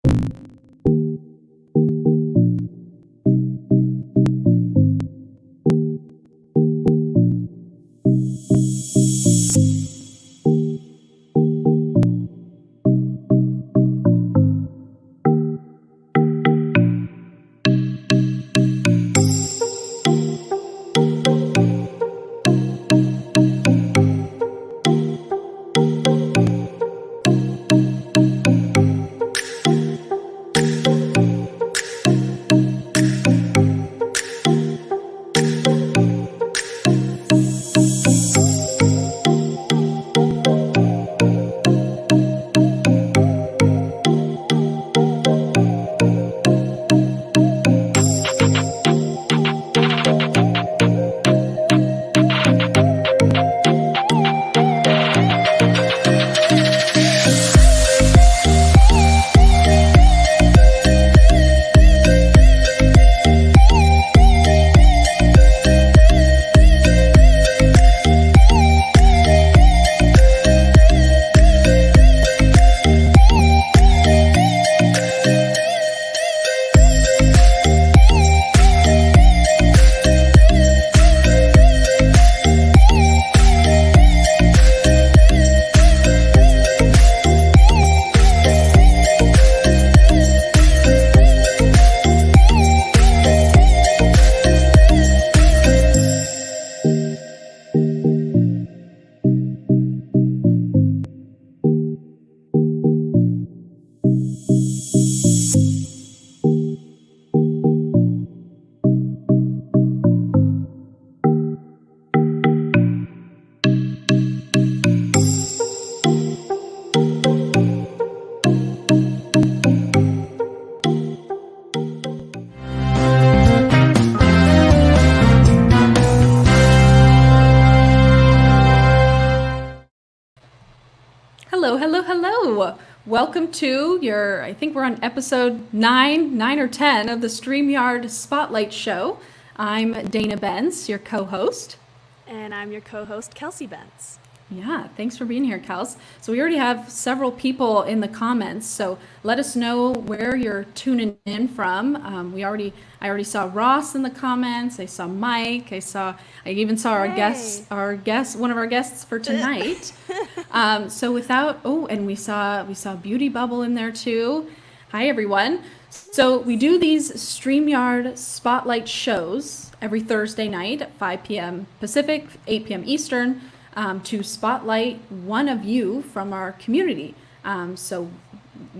Hello. Welcome to I think we're on episode 9 or 10 of the StreamYard Spotlight show. I'm Dana Benz, your co-host. And I'm your co-host, Kelsey Benz. Yeah, thanks for being here, Kels. So we already have several people in the comments, so let us know where you're tuning in from. I already saw Ross in the comments. I saw Mike. I even saw one of our guests for tonight. And we saw Beauty Bubble in there too. Hi, everyone. So we do these StreamYard Spotlight shows every Thursday night at 5 p.m. Pacific, 8 p.m. Eastern. To spotlight one of you from our community. So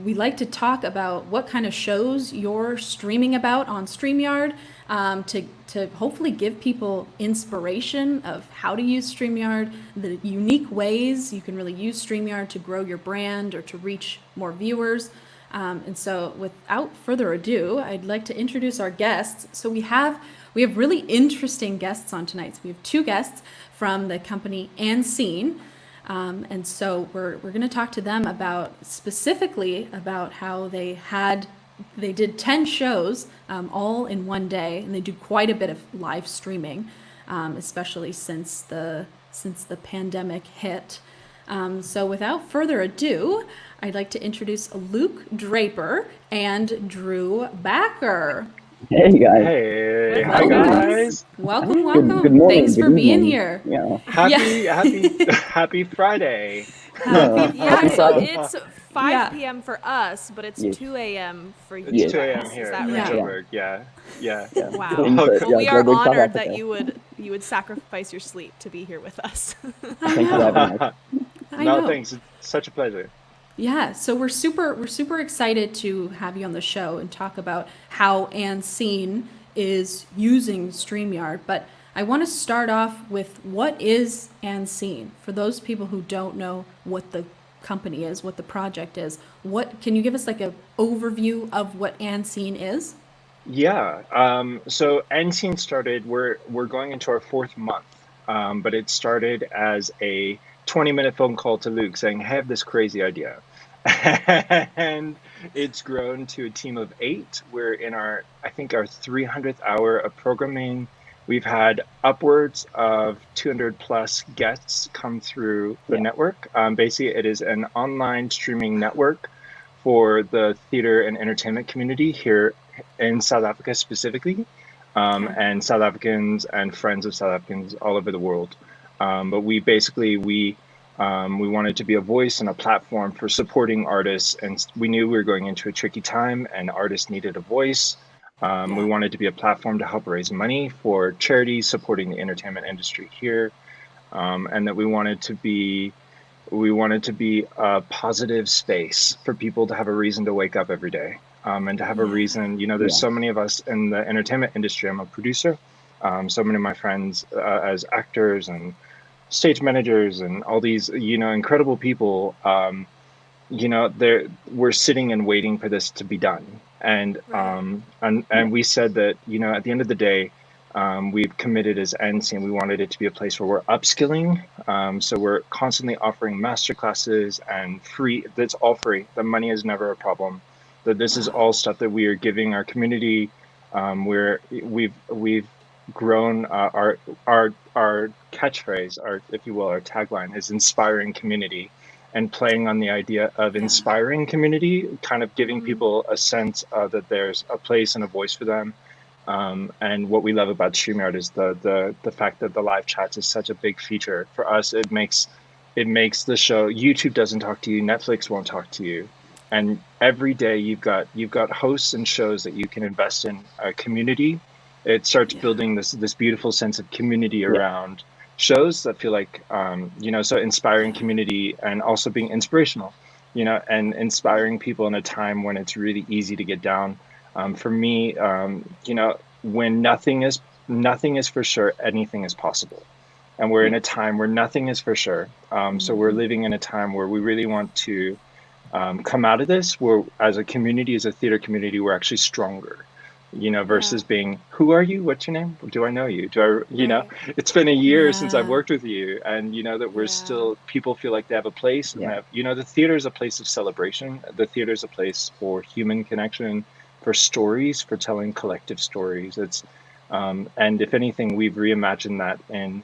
we like to talk about what kind of shows you're streaming about on StreamYard, to hopefully give people inspiration of how to use StreamYard, the unique ways you can really use StreamYard to grow your brand or to reach more viewers. And so without further ado, I'd like to introduce our guests. So we have really interesting guests on tonight. So we have two guests from the company Unseen. And so we're going to talk to them specifically about how they did 10 shows all in one day, and they do quite a bit of live streaming, especially since the pandemic hit. So without further ado, I'd like to introduce Luke Draper and Drew Bakker. Hey guys. Hey, hi guys. Welcome. Good morning. Thanks for being here. Yeah. Happy Friday. It's 5 p.m. for us, but it's 2 a.m. for you. It's 2 a.m. here Is that in right? Richardburg. Yeah. Wow. But, Well, we are global South honored that Africa. you would sacrifice your sleep to be here with us. Thanks for having us. I know. Thanks. It's such a pleasure. Yeah, so we're super excited to have you on the show and talk about how Unseen is using StreamYard. But I want to start off with, what is Unseen? For those people who don't know what the company is, what the project is, can you give us like an overview of what Unseen is? Yeah. So Unseen started. We're going into our 4th month, but it started as a 20-minute phone call to Luke saying, I have this crazy idea. And it's grown to a team of 8. We're in our 300th hour of programming. We've had upwards of 200 plus guests come through the network. Basically, it is an online streaming network for the theater and entertainment community here in South Africa specifically, and South Africans and friends of South Africans all over the world. But we wanted to be a voice and a platform for supporting artists, and we knew we were going into a tricky time and artists needed a voice. We wanted to be a platform to help raise money for charities supporting the entertainment industry here, and that we wanted to be a positive space for people to have a reason to wake up every day, and to have a reason. There's so many of us in the entertainment industry. I'm a producer. So many of my friends as actors and stage managers and all these, incredible people, we're sitting and waiting for this to be done. And we said that, at the end of the day, we've committed as NC, we wanted it to be a place where we're upskilling. So we're constantly offering masterclasses and free. That's all free. The money is never a problem. That this is all stuff that we are giving our community. We've grown our catchphrase, if you will, our tagline is inspiring community, and playing on the idea of inspiring community, kind of giving people a sense that there's a place and a voice for them. And what we love about StreamYard is the fact that the live chats is such a big feature for us. It makes the show. YouTube doesn't talk to you. Netflix won't talk to you. And every day you've got hosts and shows that you can invest in a community. It starts building this beautiful sense of community around shows that feel like, so inspiring community, and also being inspirational, and inspiring people in a time when it's really easy to get down. For me, when nothing is for sure, anything is possible. And we're in a time where nothing is for sure. So we're living in a time where we really want to come out of this, where as a community, as a theater community, we're actually stronger. Versus being, who are you? What's your name? Do I know you? It's been a year since I've worked with you, and that we're still, people feel like they have a place, and the theater is a place of celebration. The theater is a place for human connection, for stories, for telling collective stories. It's, and if anything, we've reimagined that in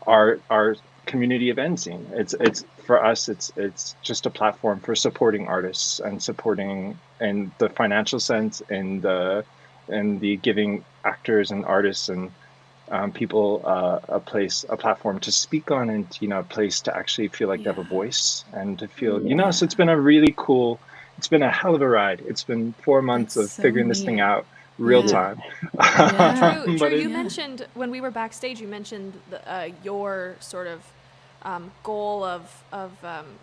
our community event scene. It's for us, it's just a platform for supporting artists and supporting in the financial sense, and the giving actors and artists and people a platform to speak on, and a place to actually feel like they have a voice, and to feel so it's been a really cool, it's been a hell of a ride. It's been 4 months of figuring this thing out real time. Drew, you mentioned when we were backstage, you mentioned your sort of goal of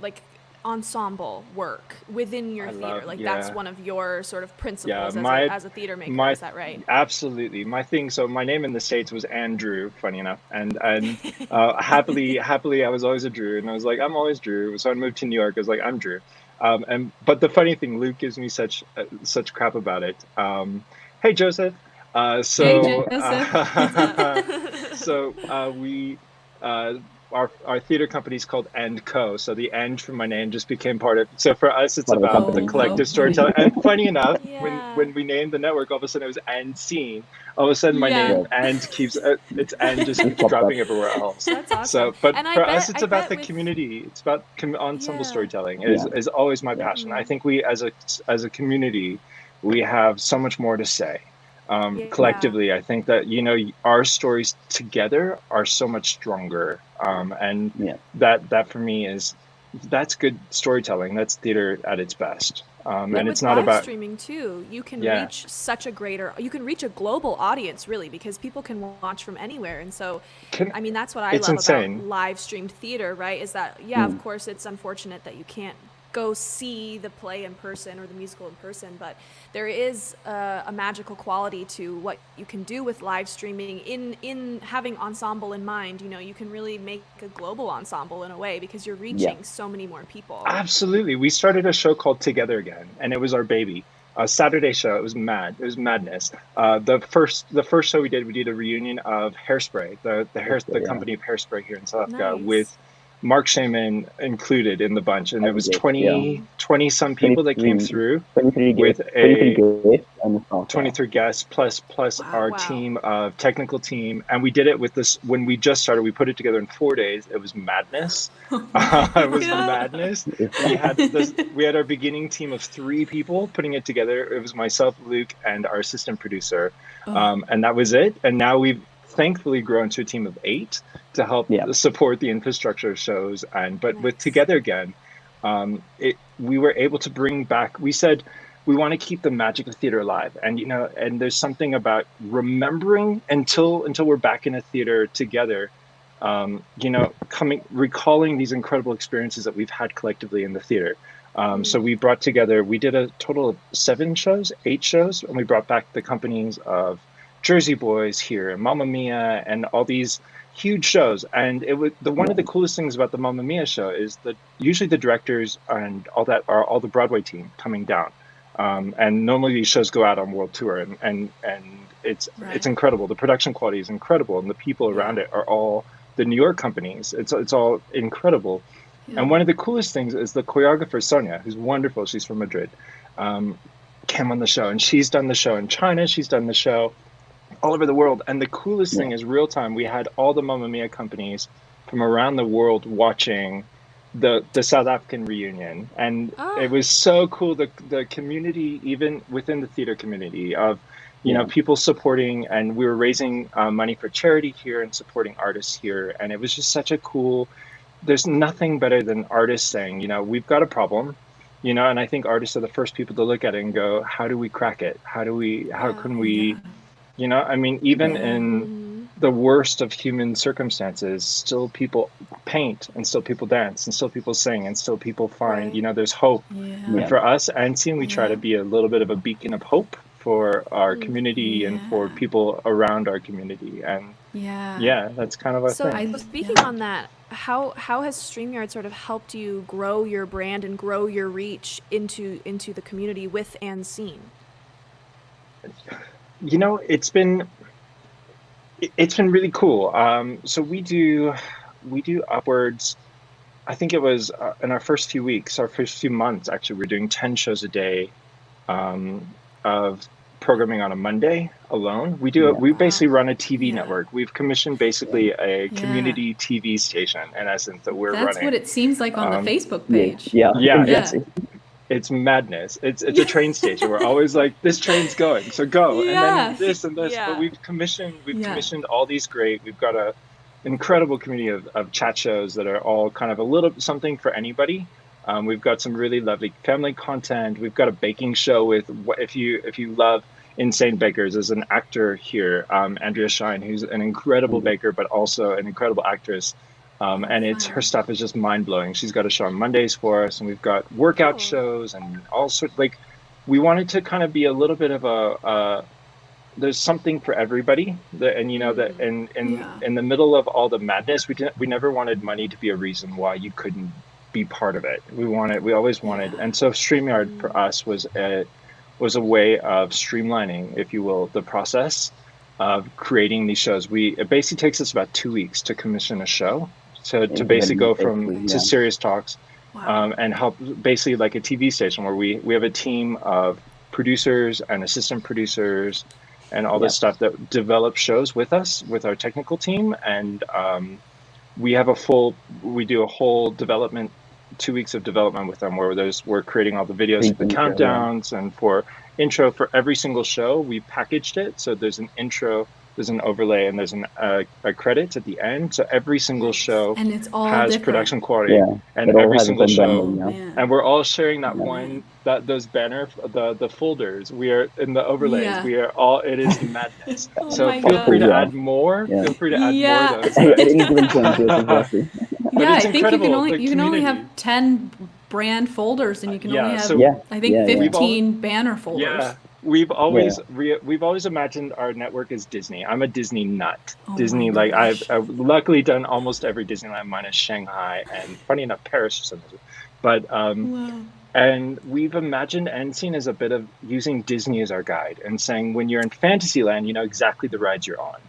like ensemble work within your theater. That's one of your sort of principles as a theater maker. Is that right? Absolutely. My thing. So my name in the States was Andrew, funny enough, and happily I was always a Drew, and I was like, I'm always Drew. So I moved to New York. I was like, I'm Drew. But the funny thing, Luke gives me such crap about it. Hey Joseph. Hey Joseph. We our theater company is called And Co. So the "and" from my name just became part of. So for us, it's about the collective storytelling. And funny enough, when we named the network, all of a sudden it was "And Scene." All of a sudden, my name "And" keeps "And" just keeps dropping everywhere else. That's awesome. So, but for us, it's about the community. It's about ensemble storytelling. Is always my passion. I think we, as a community, we have so much more to say. Collectively, I think that our stories together are so much stronger, and that for me that's good storytelling. That's theater at its best. And it's not about streaming too. You can reach you can reach a global audience, really, because people can watch from anywhere. And so, that's what I love about live streamed theater, right? Is that of course it's unfortunate that you can't go see the play in person or the musical in person, but there is a magical quality to what you can do with live streaming in having ensemble in mind. You can really make a global ensemble in a way, because you're reaching so many more people. Absolutely. We started a show called Together Again, and it was our baby. A Saturday show. It was madness. The first show we did a reunion of Hairspray, the company of Hairspray here in South Africa, with Mark Shaman included in the bunch, and there was 20 some people that 23 came through 23 with guests, 23 guests on the software. 23 guests plus our team of technical team, and we did it with this when we just started. We put it together in 4 days. It was madness. It was madness. We had our beginning team of 3 people putting it together. It was myself, Luke, and our assistant producer, and that was it. And now we've thankfully grown to a team of 8 to help support the infrastructure shows. But with Together Again, we were able to bring back. We said we want to keep the magic of theater alive, and and there's something about remembering until we're back in a theater together. Recalling these incredible experiences that we've had collectively in the theater. So we brought together. We did a total of 8 shows, and we brought back the companies of Jersey Boys here, Mamma Mia, and all these huge shows. And it was one of the coolest things about the Mamma Mia show is that usually the directors and all that are all the Broadway team coming down. And normally these shows go out on world tour, and it's incredible. The production quality is incredible, and the people around it are all the New York companies. It's all incredible. Yeah. And one of the coolest things is the choreographer Sonia, who's wonderful. She's from Madrid. Came on the show, and she's done the show in China. She's done the show all over the world. And the coolest thing is real time. We had all the Mamma Mia companies from around the world watching the South African reunion, and it was so cool. The community, even within the theater community, of people supporting, and we were raising money for charity here and supporting artists here, and it was just such a cool. There's nothing better than artists saying, we've got a problem, and I think artists are the first people to look at it and go, how do we crack it? How can we, even in the worst of human circumstances, still people paint, and still people dance, and still people sing, and still people find, there's hope. And for us, Unseen, we try to be a little bit of a beacon of hope for our community and for people around our community. And that's kind of our thing. So speaking on that, how has StreamYard sort of helped you grow your brand and grow your reach into the community with Unseen? It's been really cool. So we do upwards. I think it was in our first few months, actually, we're doing 10 shows a day of programming on a Monday alone. We basically run a TV network. We've commissioned basically a community TV station, in essence, that we're running. That's what it seems like on the Facebook page. It's madness. It's a train station. We're always like, this train's going, so go, and then this and this. But we've commissioned all these great. We've got a incredible community of chat shows that are all kind of a little something for anybody. We've got some really lovely family content. We've got a baking show with, if you love Insane Bakers, as an actor here, Andrea Shine, who's an incredible baker, but also an incredible actress. And her stuff is just mind blowing. She's got a show on Mondays for us, and we've got workout shows and all sorts. Like, we wanted to kind of be a little bit of there's something for everybody. In the middle of all the madness, we never wanted money to be a reason why you couldn't be part of it. We always wanted, and so StreamYard for us was a way of streamlining, if you will, the process of creating these shows. It basically takes us about 2 weeks to commission a show, to basically go to serious talks, and help, basically like a TV station where we have a team of producers and assistant producers and all this stuff that develop shows with us, with our technical team. And we do a whole development, 2 weeks of development with them, where we're creating all the videos for the countdowns and for intro for every single show. We packaged it, so there's an intro, there's an overlay, and there's a credits at the end. So every single show and it's all has different production quality, and every single show, and we're all sharing those banner, the folders. We are in the overlays. We are all. It is madness. So feel free to add more. Feel free to add more of those. I think you can only have 10 brand folders, and you can only have I think 15 banner folders. Yeah. We've always imagined our network as Disney. I'm a Disney nut. Disney, like I've luckily done almost every Disneyland minus Shanghai, and funny enough, Paris or something. But and we've imagined Unseen as a bit of using Disney as our guide and saying, when you're in Fantasyland, you know exactly the rides you're on.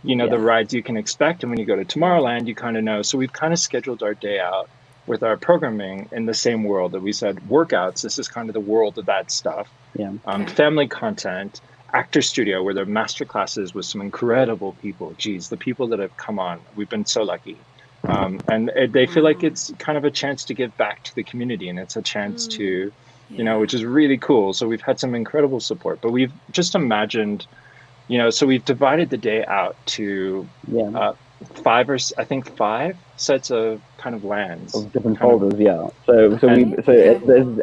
the rides you can expect. And when you go to Tomorrowland, you kind of know. So we've kind of scheduled our day out with our programming in the same world that we said workouts. This is kind of the world of that stuff. Family content, actor studio, where there are master classes with some incredible people. Geez, the people that have come on, we've been so lucky. And they feel like it's kind of a chance to give back to the community, and it's a chance to, which is really cool. So we've had some incredible support, but we've just imagined, so we've divided the day out to five sets of kind of lands. Of different folders, So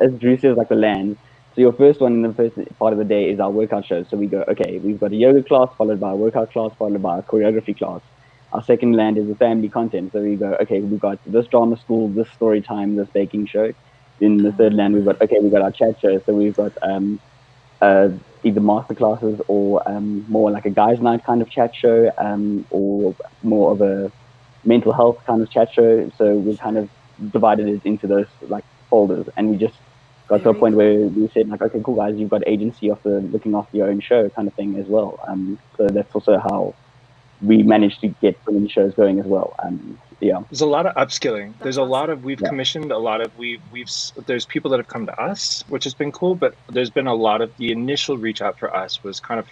as Drew says, like the lands. So your first one in the first part of the day is our workout show. So we go, okay, we've got a yoga class, followed by a workout class, followed by a choreography class. Our second land is the family content. So we go, okay, we've got this drama school, this story time, this baking show. In the third land, we've got our chat show. So we've got either master classes or more like a guys' night kind of chat show, or more of a mental health kind of chat show. So we kind of divided it into those like folders, and we just got to a point where we said like, okay, cool guys, you've got agency of looking after your own show kind of thing as well. So that's also how we managed to get so many shows going as well. There's a lot of upskilling. There's a lot of, we've commissioned a lot of, there's people that have come to us, which has been cool, but there's been a lot of, the initial reach out for us was kind of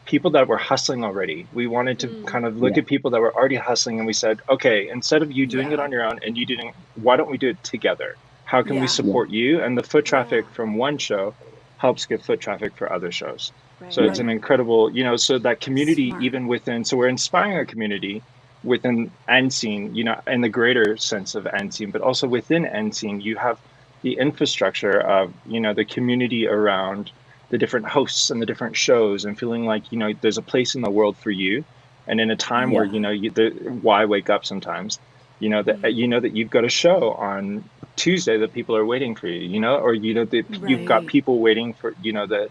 people that were hustling already. We wanted to kind of look at people that were already hustling, and we said, okay, instead of you doing it on your own and you doing, why don't we do it together? How can we support you? And the foot traffic from one show helps get foot traffic for other shows. So it's an incredible, so that community, even within, so we're inspiring a community within NScene, in the greater sense of NScene, but also within NScene, you have the infrastructure of, the community around the different hosts and the different shows, and feeling like, there's a place in the world for you. And in a time where, why wake up sometimes, that you've got a show on Tuesday that people are waiting for you, or, you've got people waiting for, the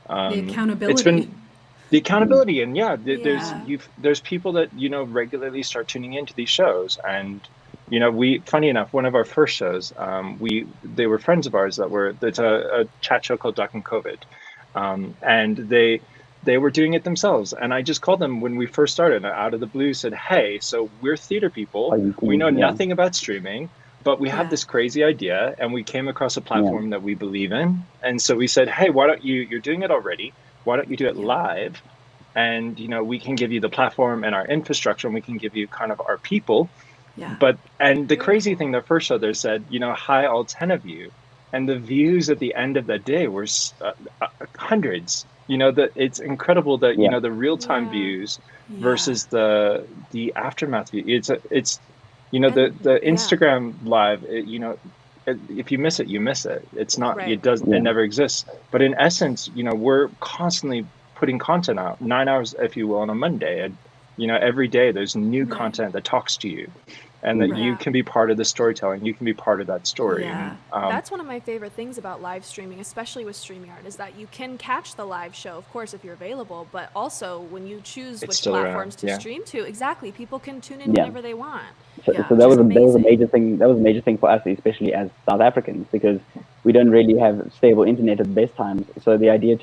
accountability. It's been the accountability, and there's people that regularly start tuning into these shows, and funny enough, one of our first shows, they were friends of ours it's a chat show called Duck and COVID, and they were doing it themselves, and I just called them when we first started out of the blue, said, hey, so we're theater people, we know nothing about streaming, but we have this crazy idea, and we came across a platform that we believe in. And so we said, hey, why don't you're doing it already. Why don't you do it live? And, we can give you the platform and our infrastructure, and we can give you kind of our people. And the crazy thing, the first show there said, hi, all 10 of you. And the views at the end of that day were hundreds. It's incredible that, the real-time views versus the aftermath view. It's the Instagram live, if you miss it, you miss it. It's not, it never exists. But in essence, we're constantly putting content out 9 hours, if you will, on a Monday. And, every day there's new content that talks to you, and that you can be part of the storytelling. You can be part of that story. And, that's one of my favorite things about live streaming, especially with StreamYard, is that you can catch the live show, of course, if you're available, but also when you choose which platforms to stream to, people can tune in whenever they want. So that was a major thing. That was a major thing for us, especially as South Africans, because we don't really have stable internet at the best times. So the idea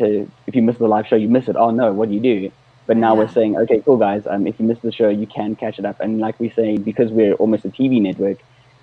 if you miss the live show, you miss it. Oh no, what do you do? But now we're saying, okay, cool guys, if you miss the show, you can catch it up. And like we say, because we're almost a TV network,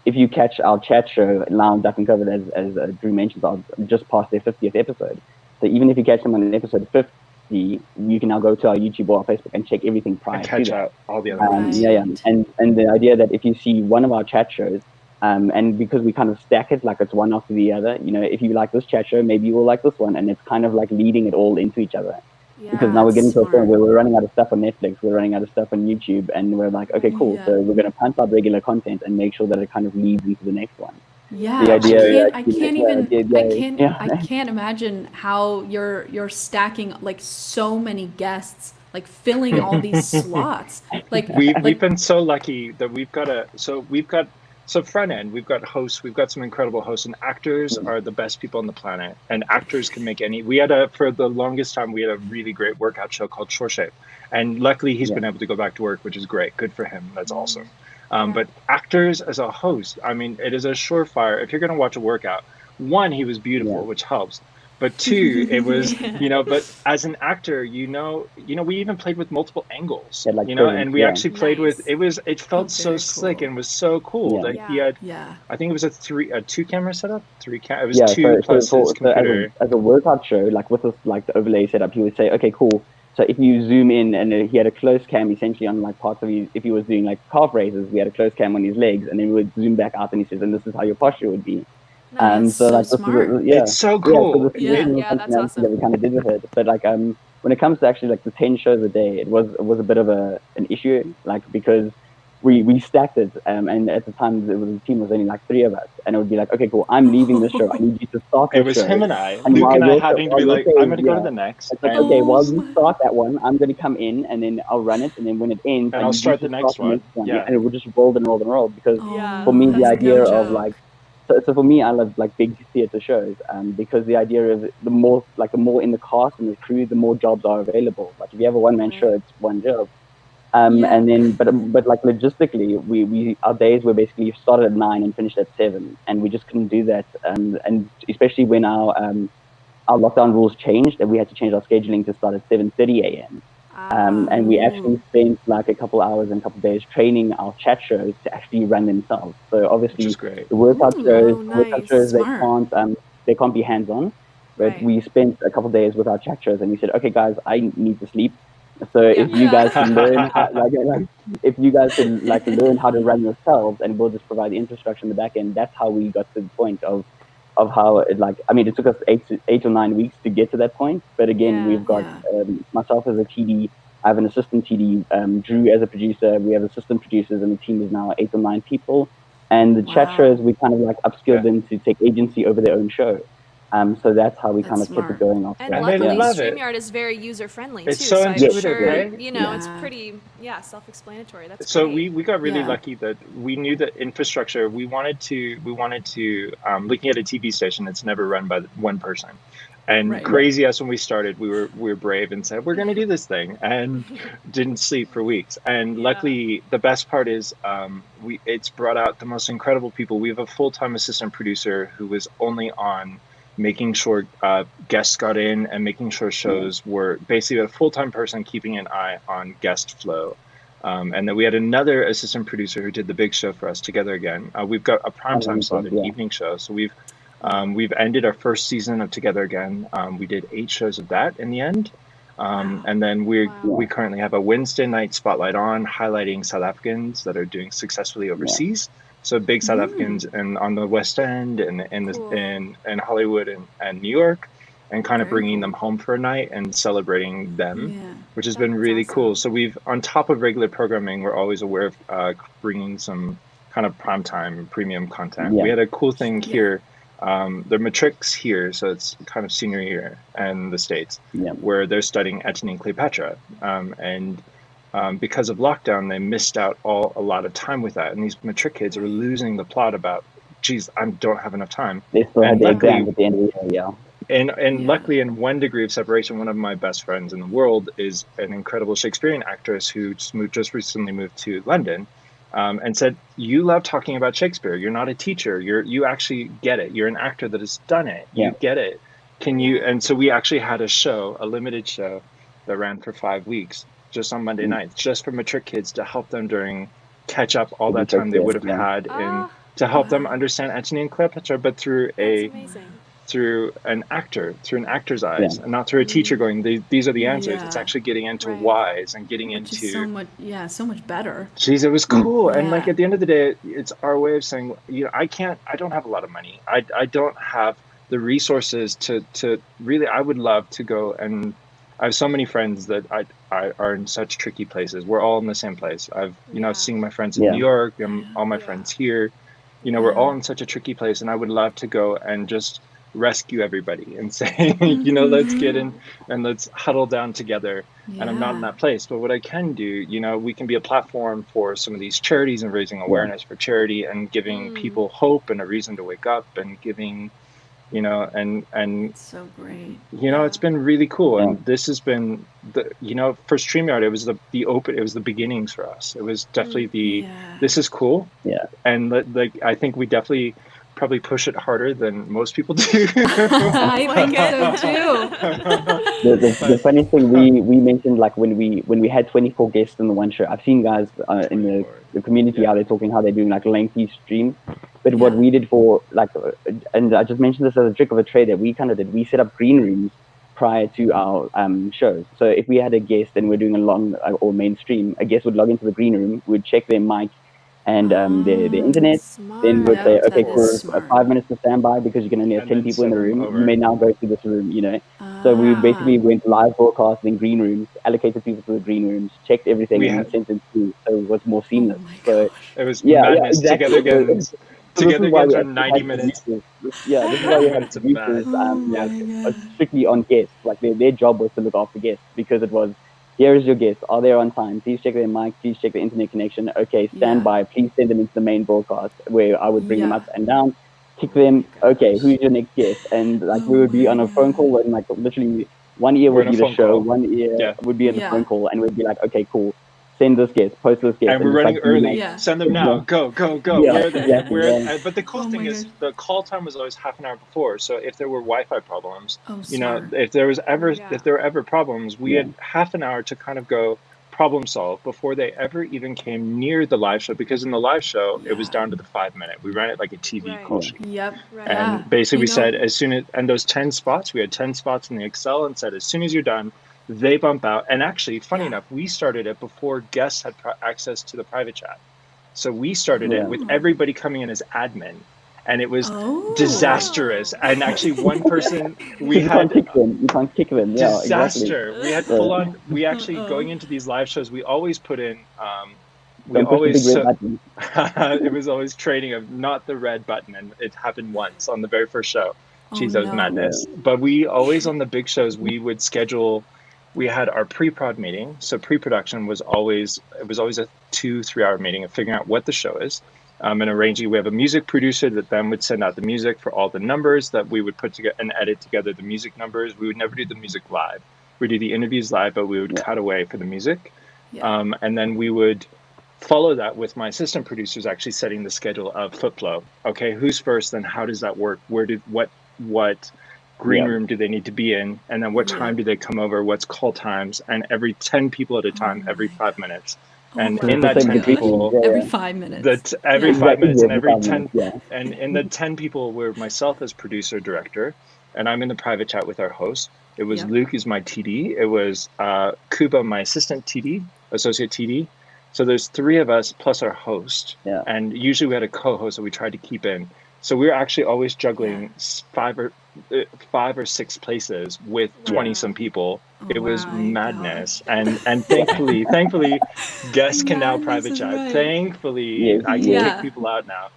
if you catch our chat show, Lounge, Duck and Covered, as Drew mentioned, are just past their 50th episode. So even if you catch them on episode 50, you can now go to our YouTube or our Facebook and check everything prior to that. Catch out all the other ones. And the idea that if you see one of our chat shows, and because we kind of stack it like it's one after the other, if you like this chat show, maybe you will like this one, and it's kind of like leading it all into each other. Because now we're getting to a point where we're running out of stuff on Netflix, we're running out of stuff on YouTube, and we're like, okay, cool. So we're going to pump out regular content and make sure that it kind of leads into the next one. The idea, I can't imagine how you're stacking like so many guests, like filling all these slots. Like we've been so lucky that we've got front end, we've got hosts, we've got some incredible hosts, and actors are the best people on the planet, and actors can make for the longest time, we had a really great workout show called Shore Shape, and luckily he's been able to go back to work, which is great. Good for him. That's awesome. But actors as a host, it is a surefire. If you're going to watch a workout, one, he was beautiful, which helps. but two, it was, but as an actor, we even played with multiple angles, Yeah, like and we actually played with, it felt so very slick cool. and was so cool that he had, I think it was a 2-camera setup, it was 2 plus his computer. So as a workout show, like with this, like the overlay setup, he would say, okay, cool. So if you zoom in, and he had a close cam essentially on like parts of his, if he was doing like calf raises, we had a close cam on his legs, and then we would zoom back out, and he says, and this is how your posture would be. Nice. So like smart. It's so cool. So that's awesome. That we kind of did with it. But like when it comes to actually like the 10 shows a day, it was a bit of an issue, like because we stacked it, and at the time the team was only like 3 of us, and it would be like, okay, cool, I'm leaving this show, I need you to start this show. It was him and I, Luke and I having to be like, I'm going to go to the next. It's like, okay, well, you start that one, I'm going to come in, and then I'll run it, and then when it ends, and I'll start the next one. Yeah. And it will just roll and roll and roll, because for me, the idea of like, so for me, I love like big theater shows, because the idea of the more in the cast and the crew, the more jobs are available. Like if you have a one-man show, it's one job. And then, but like logistically, we our days were basically started at 9 and finished at 7, and we just couldn't do that. And especially when our lockdown rules changed, and we had to change our scheduling to start at 7:30 a.m. And we actually spent like a couple hours and a couple days training our chat shows to actually run themselves. So obviously, the workout shows they can't be hands-on. But we spent a couple days with our chat shows, and we said, okay, guys, I need to sleep. So if you guys can learn, if you guys can learn how to run yourselves, and we'll just provide the infrastructure in the back end. That's how we got to the point of how it it took us 8 or 9 weeks to get to that point. But again, we've got myself as a TD, I have an assistant TD, Drew as a producer. We have assistant producers, and the team is now 8 or 9 people. And the chat shows, we kind of upskilled them to take agency over their own show. So that's how we kind of kept it going off. And luckily, StreamYard is very user-friendly too. It's so intuitive, right? It's pretty, self-explanatory. That's so great. we got really lucky that we knew the infrastructure. We wanted to looking at a TV station that's never run by one person. And crazy as when we started, we were brave and said, we're going to do this thing, and didn't sleep for weeks. And luckily, the best part is it's brought out the most incredible people. We have a full-time assistant producer who was only on making sure guests got in and making sure shows were basically a full-time person keeping an eye on guest flow. And then we had another assistant producer who did the big show for us, Together Again. We've got a primetime slot, an evening show. So we've ended our first season of Together Again. We did 8 shows of that in the end. And then we currently have a Wednesday night spotlight on, highlighting South Africans that are doing successfully overseas. So big South Africans and on the West End and in Hollywood and New York, and kind of bringing them home for a night and celebrating them, which has been really cool. So we've, on top of regular programming, we're always aware of bringing some kind of primetime premium content. We had a cool thing here. They're matrics here, so it's kind of senior year in the States, where they're studying Antony and Cleopatra. Because of lockdown, they missed out a lot of time with that. And these matric kids are losing the plot about, geez, I don't have enough time. They still had the exam at the end of the year, And luckily, in one degree of separation, one of my best friends in the world is an incredible Shakespearean actress who just recently moved to London, and said, you love talking about Shakespeare. You're not a teacher. You actually get it. You're an actor that has done it. You get it. Can you? And so we actually had a limited show that ran for 5 weeks, just on Monday nights, just for matric kids, to help them catch up all that time they would have had to help them understand Antony and Cleopatra, but through an actor's eyes, and not through a teacher going, these are the answers. It's actually getting into whys and getting into so much better. Geez, it was cool. And at the end of the day, it's our way of saying, I don't have a lot of money. I don't have the resources to really, I would love to go, and I have so many friends that are in such tricky places. We're all in the same place. I've seeing my friends in New York, all my friends here, we're all in such a tricky place, and I would love to go and just rescue everybody and say, let's get in and let's huddle down together. And I'm not in that place, but what I can do, we can be a platform for some of these charities and raising awareness for charity and giving people hope and a reason to wake up, and giving, and so great. It's been really cool. And this has been for StreamYard, it was it was the beginnings for us. It was definitely this is cool. And I think we definitely probably push it harder than most people do. I think so too. The funny thing we mentioned, like when we had 24 guests in the one show, I've seen guys in the community out there talking how they're doing like lengthy streams. But what we did for like, and I just mentioned this as a trick of a trade that we kind of did. We set up green rooms prior to our shows. So if we had a guest and we're doing a long or mainstream, a guest would log into the green room, would check their mic and their internet, then we'd say, okay, for 5 minutes to stand by because you can only have 10 people in the room. You may now go to this room, you know. So we basically went live broadcasting green rooms, allocated people to the green rooms, checked everything, and sent it through. So it was more seamless. So it was madness exactly. Together again for 90 minutes. This is why we had producers strictly on guests. Like their job was to look after guests because it was, here is your guest. Are they on time? Please check their mic. Please check the internet connection. Okay, stand by. Please send them into the main broadcast where I would bring them up and down, kick them. Okay, who's your next guest? And like we would be on a phone call and like literally one ear would be the show, one ear would be in the phone call, and we'd be like, okay, cool. Send this guest, post this guest. And we're running early. Send them now. Go. Where are they? But the cool thing is the call time was always half an hour before. So if there were Wi-Fi problems, if there were ever problems, we had half an hour to kind of go problem solve before they ever even came near the live show. Because in the live show, it was down to the 5 minute. We ran it like a TV call sheet. And basically we said and those 10 spots, we had 10 spots in the Excel and said, as soon as you're done, they bump out. And actually, funny enough, we started it before guests had access to the private chat. So we started it with everybody coming in as admin. And it was disastrous. And actually, one person, you can't kick them. Disaster. Exactly. We had full on, we actually, going into these live shows, we always put in, it was always training of not the red button. And it happened once on the very first show. Jeez, that was madness. But we always, on the big shows, we would schedule, we had our pre-prod meeting. So pre-production was always a 2-3 hour meeting of figuring out what the show is and arranging. We have a music producer that then would send out the music for all the numbers that we would put together and edit together the music numbers. We would never do the music live. We do the interviews live, but we would cut away for the music. And then we would follow that with my assistant producers actually setting the schedule of foot flow. Okay, who's first? Then how does that work? What green room do they need to be in, and then what time do they come over, what's call times, and every 10 people at a time, every 5 minutes. And in that 10 people, every 5 minutes, every 5 minutes, and every 10, and in the 10 people were myself as producer director, and I'm in the private chat with our host. It was Luke is my TD. It was Kuba, my assistant TD, associate TD. So there's 3 of us plus our host, and usually we had a co-host that we tried to keep in. So we were actually always juggling 5 or 6 places with 20 some people. It was madness. And thankfully guests can now private chat. Right. Thankfully I can kick people out now.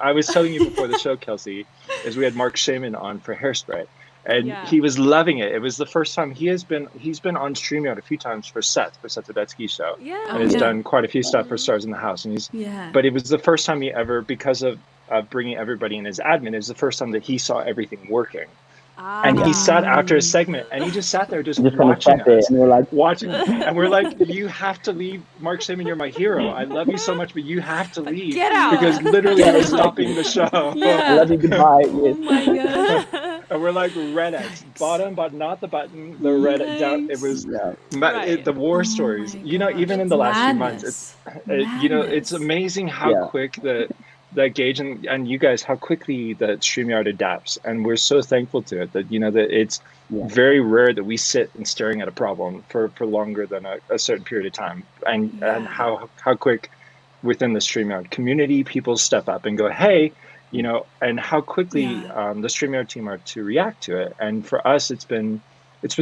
I was telling you before the show, Kelsey, is we had Mark Shaman on for Hairspray. And he was loving it. It was the first time he's been on StreamYard a few times for Seth Rudetsky's show. And has done quite a few stuff for Stars in the House. And but it was the first time he ever, because of bringing everybody in as admin, it was the first time that he saw everything working. And he sat after a segment, and he just sat there just watching us. And we're like, you have to leave. Mark Shaman, you're my hero. I love you so much, but you have to leave. Get out. Because literally we're stopping the show. I love you, goodbye. Oh my God. And we're like red X, bottom, but not the button, the red X down. It was the war stories. Even in the last few months, it's amazing how quick the Gauge and you guys, how quickly the StreamYard adapts. And we're so thankful to it that, that it's very rare that we sit and staring at a problem for longer than a certain period of time. And how quick within the StreamYard community, people step up and go, hey, and how quickly the StreamYard team are to react to it. And for us, it's been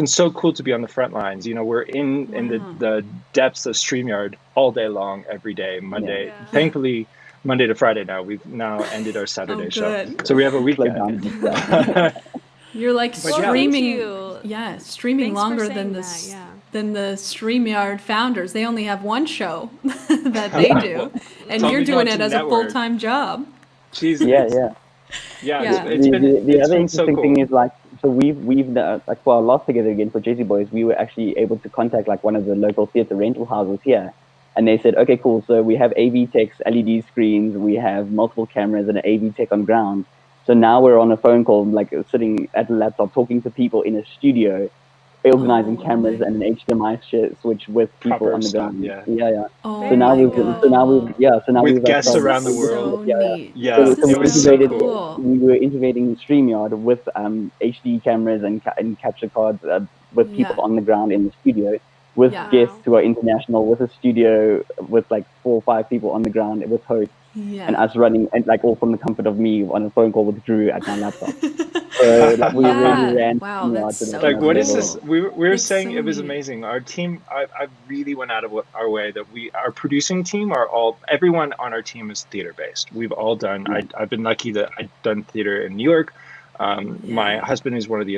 so cool to be on the front lines. We're in the depths of StreamYard all day long, every day, Monday. Thankfully, Monday to Friday now. We've now ended our Saturday show. So we have a weekend. You're like streaming. Streaming Thanks longer than the StreamYard founders. They only have one show that they do, and you're doing it as a full-time job. Jesus. The other interesting thing is we've for our Lost Together again for Jazzy Boys, we were actually able to contact one of the local theater rental houses here And they said, okay, cool. So we have AV techs, LED screens, we have multiple cameras and an AV tech on ground. So now we're on a phone call, like sitting at the laptop, talking to people in a studio, organizing cameras and an HDMI switch with people Proper on the stuff, ground. yeah. Yeah. Oh So now my we've With guests started- around the This is world. so neat. Yeah, This is it was so so cool. cool. We were integrating StreamYard with HD cameras and capture cards with people Yeah. on the ground in the studio, with Yeah. guests who are international, with a studio with like 4 or 5 people on the ground with hosts, and us running, and like all from the comfort of me on a phone call with Drew at my laptop. So like, we really ran Wow, that's to the so Like, what is cool. this? We were It's saying so it was neat. amazing. Our team, I really went out of our way that our producing team everyone on our team is theater based. We've all done, I've been lucky that I've done theater in New York. My husband is one of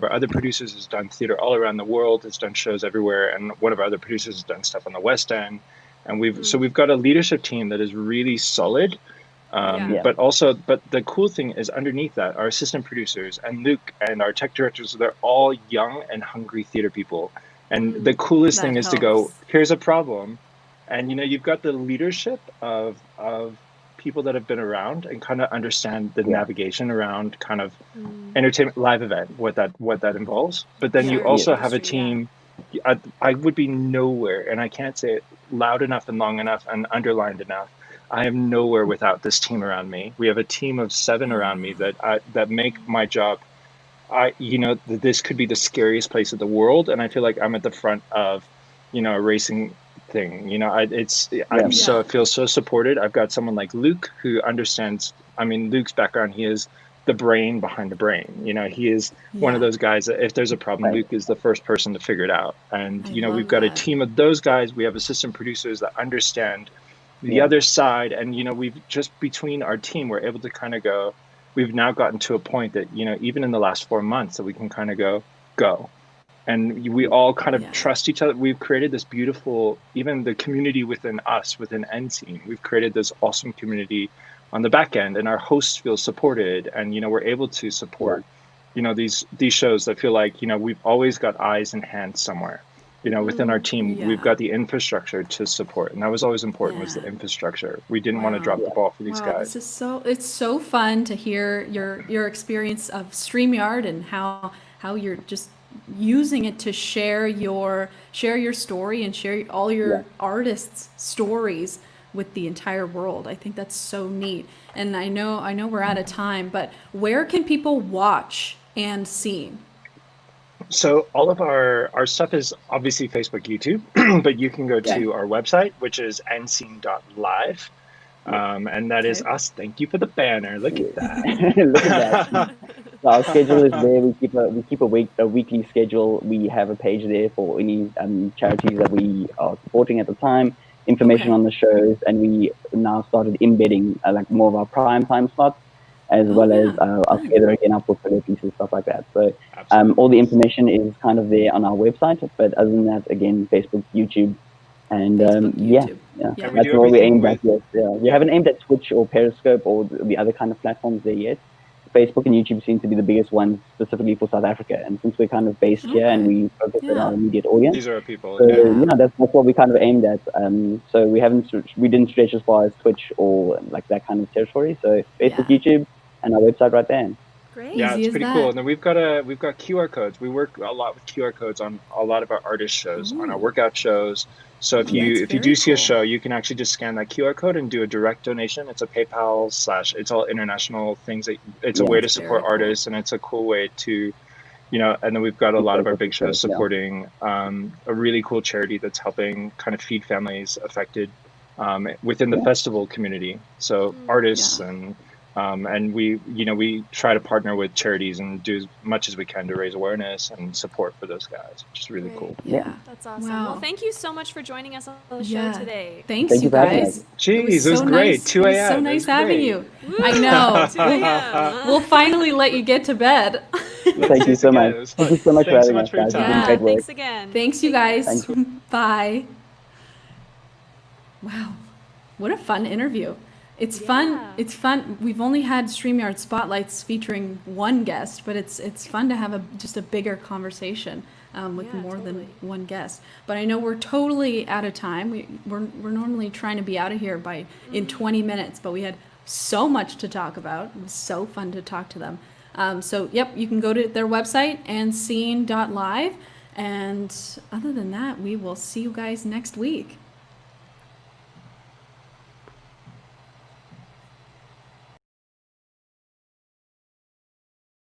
our other producers has done theater all around the world, has done shows everywhere. And one of our other producers has done stuff on the West End. And we've got a leadership team that is really solid. But the cool thing is underneath that, our assistant producers and Luke and our tech directors, they're all young and hungry theater people. And the coolest thing is to go, here's a problem. And, you've got the leadership of people that have been around and kind of understand the navigation around kind of entertainment, live event, what that involves. But then you also have a team. I would be nowhere, and I can't say it loud enough and long enough and underlined enough. I am nowhere without this team around me. We have a team of 7 around me that make my job. This could be the scariest place in the world, and I feel like I'm at the front of, a racing thing. I feel so supported. I've got someone like Luke who understands. I mean, Luke's background, he is the brain behind the brain. He is one of those guys that if there's a problem, Luke is the first person to figure it out. And we've got a team of those guys. We have assistant producers that understand the other side, and we've just between our team, we're able to kind of go. We've now gotten to a point that even in the last 4 months that we can kind of go, and we all kind of trust each other. We've created this beautiful, even the community within us, within NScene. We've created this awesome community on the back end, and our hosts feel supported, and we're able to support these shows that feel like we've always got eyes and hands somewhere. Within our team, we've got the infrastructure to support, and that was always important. Was the infrastructure. We didn't want to drop the ball for these guys. It's so fun to hear your experience of StreamYard and how you're just using it to share your story and share all your artists' stories with the entire world. I think that's so neat. And I know we're out of time, but where can people watch and see? So all of our stuff is obviously Facebook, YouTube, but you can go to our website, which is nscene.live. And that is us. Thank you for the banner. Look at that. Look at that. So our schedule is there. We keep a weekly schedule. We have a page there for any charities that we are supporting at the time, information on the shows, and we now started embedding like more of our prime time slots, as well as our Together Again, our portfolio pieces, stuff like that. So all the information is kind of there on our website, but other than that, again, Facebook, YouTube, and YouTube. That's what we aimed at. Yes, we haven't aimed at Twitch or Periscope or the other kind of platforms there yet. Facebook and YouTube seem to be the biggest ones specifically for South Africa, and since we're kind of based here and we focus on our immediate audience, these are our people. So, that's what we kind of aimed at. So we didn't stretch as far as Twitch or like that kind of territory. So Facebook, YouTube, and our website right there. Great. Yeah, it's pretty cool. And then we've got QR codes. We work a lot with QR codes on a lot of our artist shows, on our workout shows. So if you do see a show, you can actually just scan that QR code and do a direct donation. It's a PayPal / it's all international things. It's a way to support artists, and it's a cool way to, and then we've got a lot of our big shows supporting a really cool charity that's helping kind of feed families affected within the festival community. So artists and we try to partner with charities and do as much as we can to raise awareness and support for those guys, which is really cool. Yeah, that's awesome. Wow. Well, thank you so much for joining us on the show today. Thank you guys. Jeez, it was great. Nice. 2 a.m. It was so nice having you. Woo! I know. 2 a.m. We'll finally let you get to bed. Thank you so much. Thank you so much for having us, guys. Thanks again. Thanks, you guys. Thank you. Bye. Wow, what a fun interview. It's fun. It's fun. We've only had StreamYard Spotlights featuring one guest, but it's fun to have just a bigger conversation with more than one guest. But I know we're totally out of time. We're normally trying to be out of here in 20 minutes, but we had so much to talk about. It was so fun to talk to them. So, yep, you can go to their website, anseen.live. And other than that, we will see you guys next week.